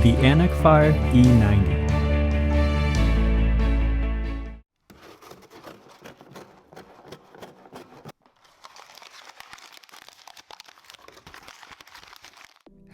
the Enacfire E90.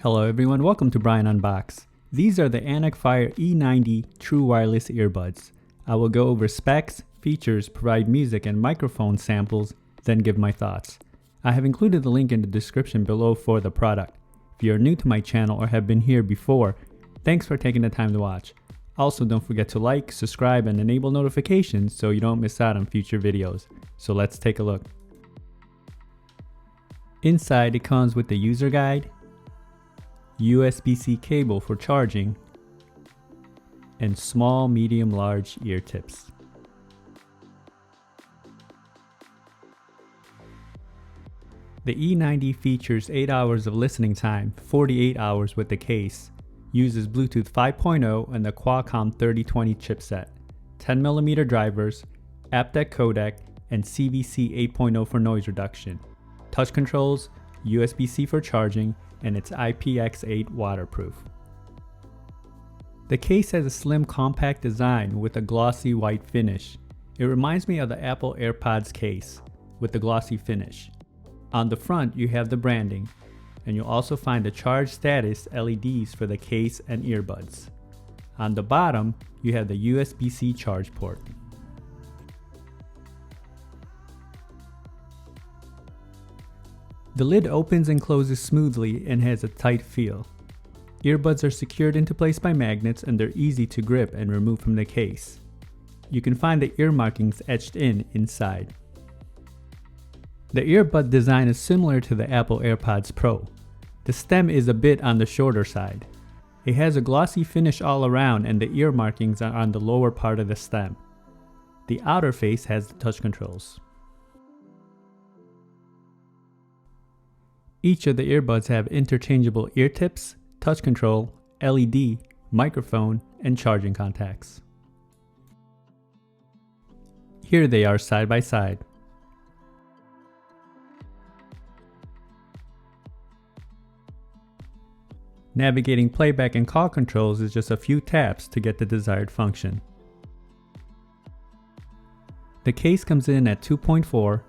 Hello everyone, welcome to Brian Unboxed. These are the Enacfire E90 true wireless earbuds. I will go over specs, features, provide music and microphone samples, then give my thoughts. I have included the link in the description below for the product. If you are new to my channel or have been here before, thanks for taking the time to watch. Also, don't forget to like, subscribe, and enable notifications so you don't miss out on future videos. So let's take a look. Inside it comes with the user guide, USB-C cable for charging, and small, medium, large ear tips. The E90 features 8 hours of listening time, 48 hours with the case, uses Bluetooth 5.0 and the Qualcomm 3020 chipset, 10mm drivers, aptX codec, and CVC 8.0 for noise reduction, touch controls, USB-C for charging, and it's IPX8 waterproof. The case has a slim compact design with a glossy white finish. It reminds me of the Apple AirPods case with the glossy finish. On the front you have the branding, and you'll also find the charge status LEDs for the case and earbuds. On the bottom you have the USB-C charge port. The lid opens and closes smoothly and has a tight feel. Earbuds are secured into place by magnets and they're easy to grip and remove from the case. You can find the ear markings etched inside. The earbud design is similar to the Apple AirPods Pro. The stem is a bit on the shorter side. It has a glossy finish all around and the ear markings are on the lower part of the stem. The outer face has the touch controls. Each of the earbuds have interchangeable ear tips, touch control, LED, microphone, and charging contacts. Here they are side by side. Navigating playback and call controls is just a few taps to get the desired function. The case comes in at 2.4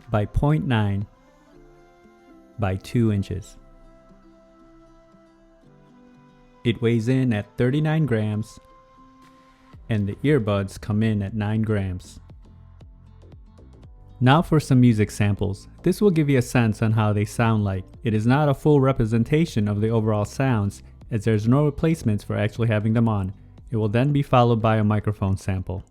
by 0.9 by 2 inches. It weighs in at 39 grams and the earbuds come in at 9 grams. Now for some music samples. This will give you a sense on how they sound like. It is not a full representation of the overall sounds as there's no replacements for actually having them on. It will then be followed by a microphone sample.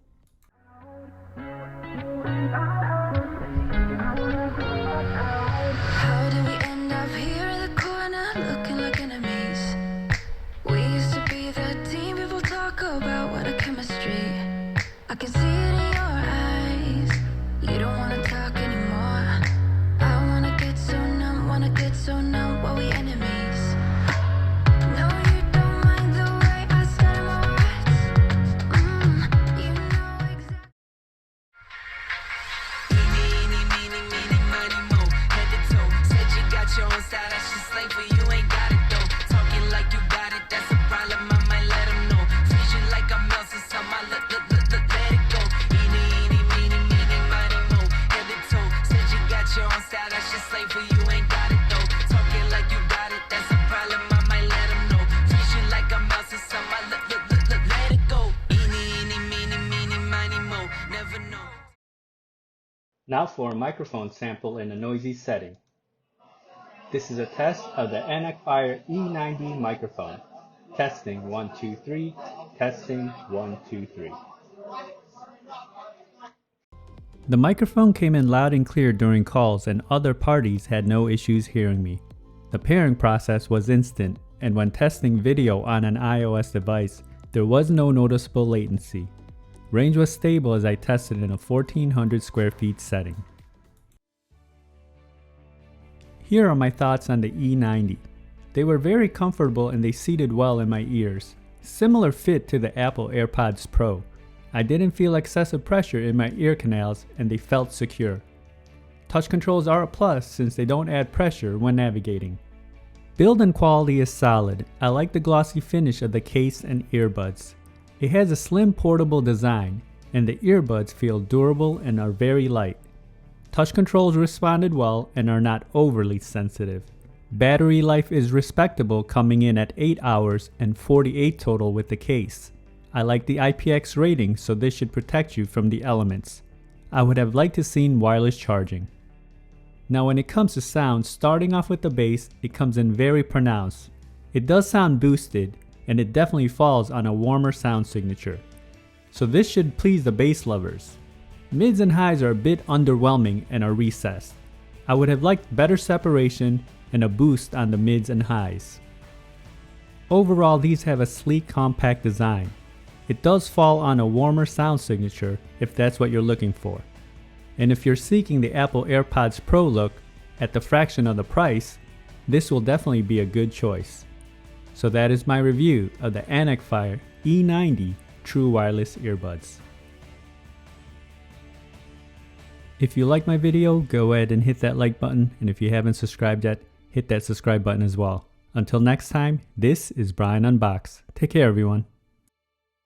Now for a microphone sample in a noisy setting. This is a test of the Enacfire E90 microphone. Testing 1 2 3. Testing 1 2 3. The microphone came in loud and clear during calls and other parties had no issues hearing me. The pairing process was instant, and when testing video on an iOS device, there was no noticeable latency. Range was stable as I tested in a 1400 square feet setting. Here are my thoughts on the E90. They were very comfortable and they seated well in my ears. Similar fit to the Apple AirPods Pro. I didn't feel excessive pressure in my ear canals and they felt secure. Touch controls are a plus since they don't add pressure when navigating. Build and quality is solid. I like the glossy finish of the case and earbuds. It has a slim portable design, and the earbuds feel durable and are very light. Touch controls responded well and are not overly sensitive. Battery life is respectable, coming in at 8 hours and 48 total with the case. I like the IPX rating, so this should protect you from the elements. I would have liked to seen wireless charging. Now when it comes to sound, starting off with the bass, it comes in very pronounced. It does sound boosted, and it definitely falls on a warmer sound signature. So this should please the bass lovers. Mids and highs are a bit underwhelming and are recessed. I would have liked better separation and a boost on the mids and highs. Overall, these have a sleek, compact design. It does fall on a warmer sound signature if that's what you're looking for. And if you're seeking the Apple AirPods Pro look at the fraction of the price, this will definitely be a good choice. So that is my review of the Enacfire E90 True Wireless Earbuds. If you like my video, go ahead and hit that like button, and if you haven't subscribed yet, hit that subscribe button as well. Until next time, this is Brian Unboxed. Take care, everyone.